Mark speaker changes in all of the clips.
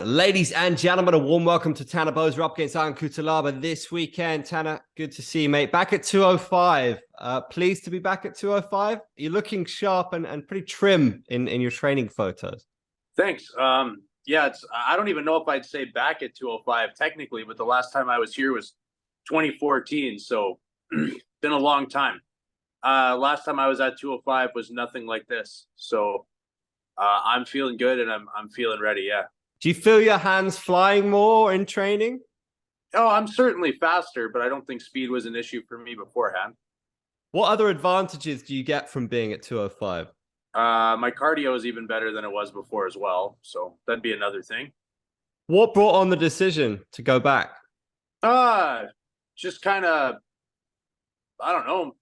Speaker 1: Ladies and gentlemen, a warm welcome to Tanner Boser up against Ion Cutelaba this weekend. Tanner, good to see you, mate. Back at 205. Pleased to be back at 205. You're looking sharp and pretty trim in your training photos.
Speaker 2: Thanks. Yeah, I don't even know if I'd say back at 205 technically, but the last time I was here was 2014, so been a long time. Last time I was at 205 was nothing like this. So I'm feeling good and I'm feeling ready, yeah.
Speaker 1: Do you feel your hands flying more in training?
Speaker 2: Oh, I'm certainly faster, but I don't think speed was an issue for me beforehand.
Speaker 1: What other advantages do you get from being at 205?
Speaker 2: My cardio is even better than it was before as well, so that'd be another thing.
Speaker 1: What brought on the decision to go back?
Speaker 2: Just kind of, I don't know,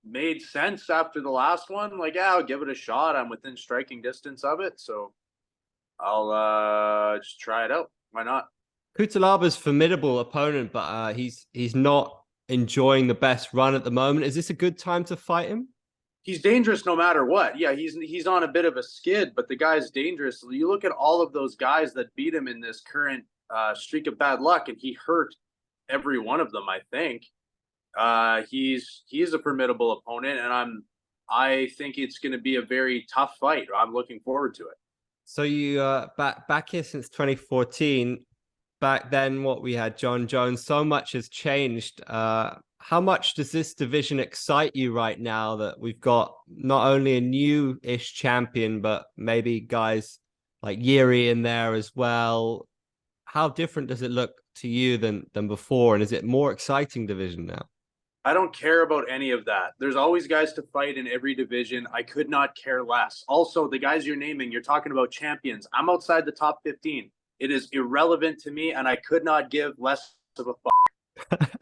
Speaker 2: made sense after the last one. Like, yeah, I'll give it a shot. I'm within striking distance of it, so I'll just try it out. Why not?
Speaker 1: Cutelaba's formidable opponent, but he's not enjoying the best run at the moment. Is this a good time to fight him?
Speaker 2: He's dangerous no matter what. Yeah, he's on a bit of a skid, but the guy's dangerous. You look at all of those guys that beat him in this current streak of bad luck, and he hurt every one of them, I think. He's a formidable opponent, and I think it's going to be a very tough fight. I'm looking forward to it.
Speaker 1: So you back here since 2014. Back then, what we had, John Jones. So much has changed. How much does this division excite you right now that we've got not only a new-ish champion, but maybe guys like Jiri in there as well? How different does it look to you than before? And is it more exciting division now?
Speaker 2: I don't care about any of that. There's always guys to fight in every division. I could not care less. Also, the guys you're naming, you're talking about champions. I'm outside the top 15. It is irrelevant to me, and I could not give less of a fuck.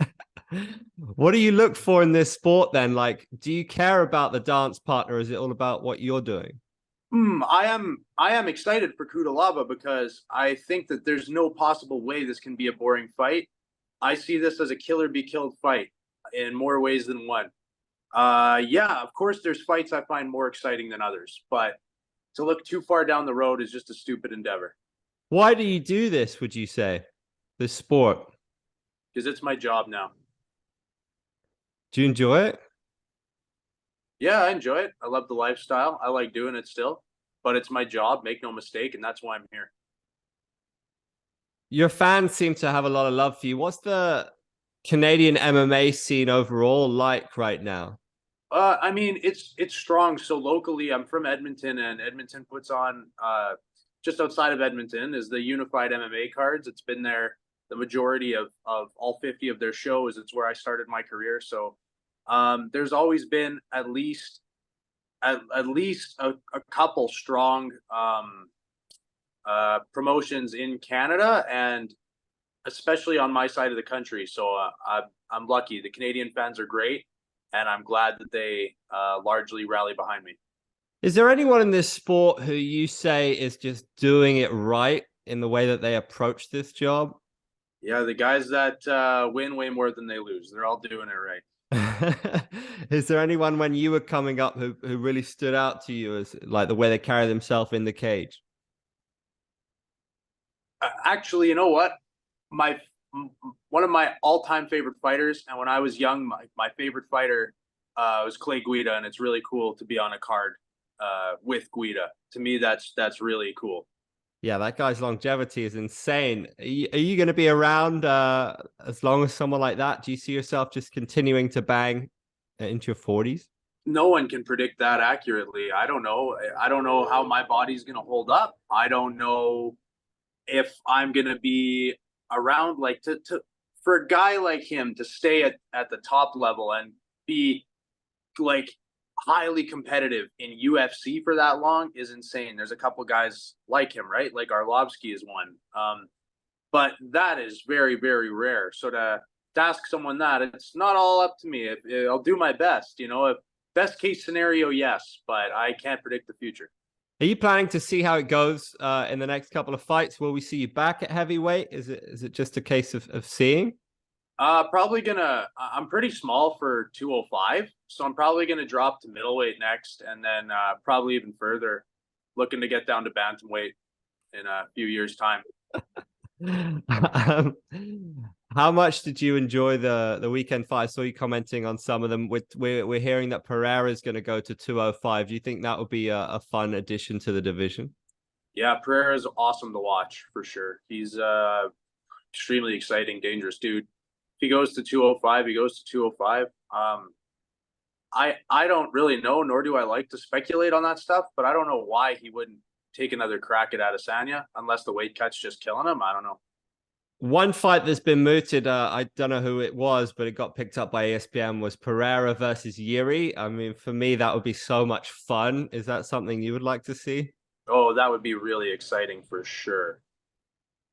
Speaker 1: What do you look for in this sport then? Like, do you care about the dance partner? Or is it all about what you're doing?
Speaker 2: I am excited for Cutelaba because I think that there's no possible way this can be a boring fight. I see this as a killer be killed fight in more ways than one. Yeah, of course there's fights I find more exciting than others, but to look too far down the road is just a stupid endeavor.
Speaker 1: Why do you do this, would you say? This sport?
Speaker 2: Because it's my job now.
Speaker 1: Do you enjoy it?
Speaker 2: Yeah, I enjoy it. I love the lifestyle. I like doing it still, but it's my job, make no mistake, and that's why I'm here.
Speaker 1: Your fans seem to have a lot of love for you. What's the Canadian MMA scene overall like right now?
Speaker 2: I mean, it's strong. So locally, I'm from Edmonton, and Edmonton puts on just outside of Edmonton is the Unified MMA cards. It's been there the majority of all 50 of their shows. It's where I started my career. So there's always been at least a couple strong promotions in Canada, and especially on my side of the country. So I'm lucky. The Canadian fans are great, and I'm glad that they largely rally behind me.
Speaker 1: Is there anyone in this sport who you say is just doing it right in the way that they approach this job?
Speaker 2: Yeah, the guys that win way more than they lose. They're all doing it right.
Speaker 1: Is there anyone when you were coming up who really stood out to you as like the way they carry themselves in the cage?
Speaker 2: Actually, you know what? One of my all-time favorite fighters, and when I was young, my favorite fighter was Clay Guida, and it's really cool to be on a card with Guida. To me, that's really cool.
Speaker 1: Yeah, that guy's longevity is insane. Are you going to be around as long as someone like that? Do you see yourself just continuing to bang into your 40s?
Speaker 2: No one can predict that accurately. I don't know. I don't know how my body's going to hold up. I don't know if I'm going to be around, like to for a guy like him to stay at the top level and be like highly competitive in UFC for that long is insane. There's a couple guys like him, right? Like Arlovsky is one. But that is very, very rare. So to ask someone that, it's not all up to me. I'll do my best, if best case scenario, yes, but I can't predict the future.
Speaker 1: Are you planning to see how it goes in the next couple of fights? Will we see you back at heavyweight? Is it just a case of seeing?
Speaker 2: Probably gonna. I'm pretty small for 205, so I'm probably gonna drop to middleweight next, and then probably even further, looking to get down to bantamweight. in a few years' time.
Speaker 1: um, how much did you enjoy the weekend fight? I saw you commenting on some of them. We're hearing that Pereira is going to go to 205. Do you think that would be a fun addition to the division?
Speaker 2: Yeah, Pereira is awesome to watch for sure. He's extremely exciting, dangerous dude. If he goes to 205, he goes to 205. I don't really know, nor do I like to speculate on that stuff, but I don't know why he wouldn't take another crack at Adesanya unless the weight cut's just killing him. I don't know.
Speaker 1: One fight that's been mooted, I don't know who it was, but it got picked up by ESPN, was Pereira versus Jiri. I mean, for me, that would be so much fun. Is that something you would like to see?
Speaker 2: Oh, that would be really exciting for sure.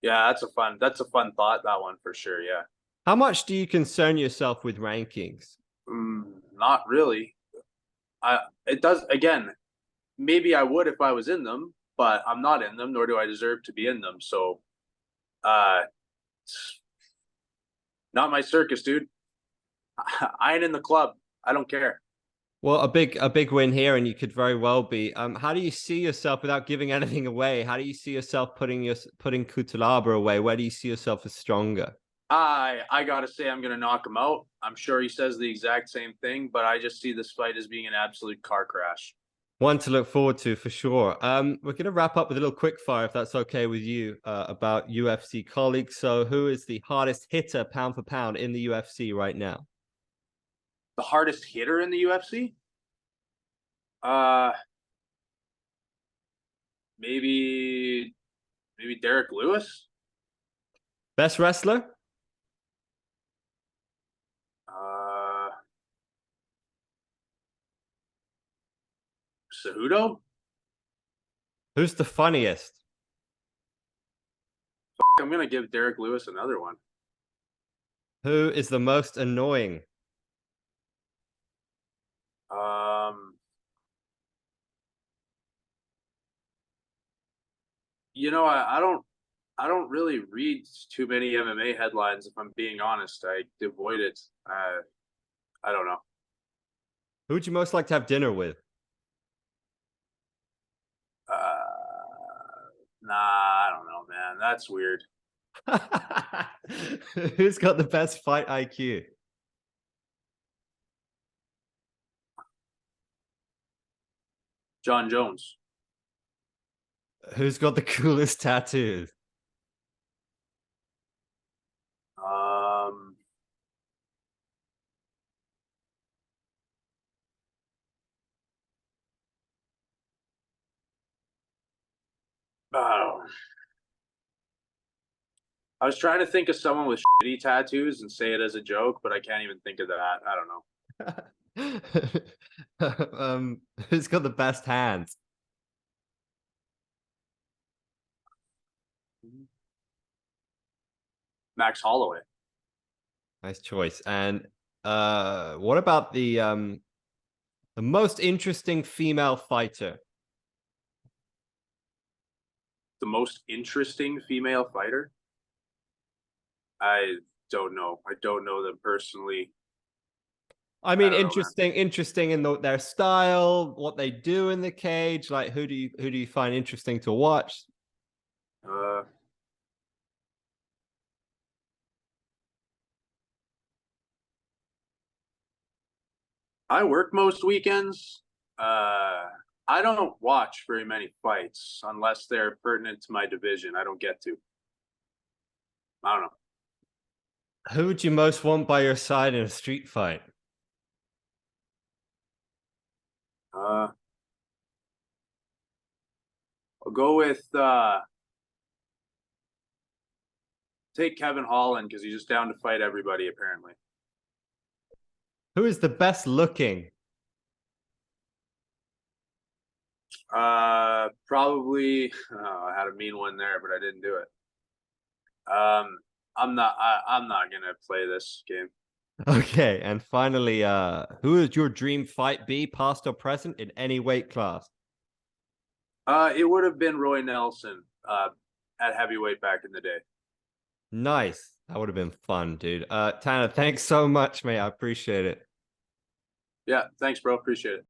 Speaker 2: Yeah, that's a fun thought, that one for sure. Yeah.
Speaker 1: How much do you concern yourself with rankings?
Speaker 2: Not really. It does, again, maybe I would if I was in them, but I'm not in them, nor do I deserve to be in them. So not my circus, dude. I ain't in the club. I don't care.
Speaker 1: Well, a big win here, and you could very well be. How do you see yourself without giving anything away? How do you see yourself putting Cutelaba away? Where do you see yourself as stronger?
Speaker 2: I gotta say I'm gonna knock him out. I'm sure he says the exact same thing, but I just see this fight as being an absolute car crash.
Speaker 1: One to look forward to for sure. We're going to wrap up with a little quick fire, if that's okay with you, about UFC colleagues. So, who is the hardest hitter pound for pound in the UFC right now?
Speaker 2: The hardest hitter in the UFC? Uh, maybe Derek Lewis.
Speaker 1: Best wrestler?
Speaker 2: Cejudo.
Speaker 1: Who's the funniest?
Speaker 2: I'm gonna give Derek Lewis another one.
Speaker 1: Who is the most annoying?
Speaker 2: You know, I don't really read too many MMA headlines. If I'm being honest, I avoid it. I don't know.
Speaker 1: Who would you most like to have dinner with?
Speaker 2: Nah, I don't know, man. That's weird.
Speaker 1: Who's got the best fight IQ?
Speaker 2: John Jones.
Speaker 1: Who's got the coolest tattoos?
Speaker 2: Oh. I was trying to think of someone with shitty tattoos and say it as a joke, but I can't even think of that. I don't know.
Speaker 1: Who's got the best hands?
Speaker 2: Max Holloway.
Speaker 1: Nice choice. And what about the most interesting female fighter?
Speaker 2: The most interesting female fighter? I don't know. I don't know them personally.
Speaker 1: I mean, interesting in their style, what they do in the cage. Like, who do you find interesting to watch?
Speaker 2: I work most weekends. I don't watch very many fights unless they're pertinent to my division. I don't get to. I don't know.
Speaker 1: Who would you most want by your side in a street fight?
Speaker 2: I'll go with take Kevin Holland because he's just down to fight everybody apparently.
Speaker 1: Who is the best looking?
Speaker 2: Probably. I had a mean one there, but I didn't do it. I'm not gonna play this game.
Speaker 1: Okay, and finally, who would your dream fight be, past or present, in any weight class?
Speaker 2: It would have been Roy Nelson at heavyweight back in the day.
Speaker 1: Nice. That would have been fun, dude. Tanner, thanks so much, mate. I appreciate it.
Speaker 2: Yeah, thanks, bro. Appreciate it.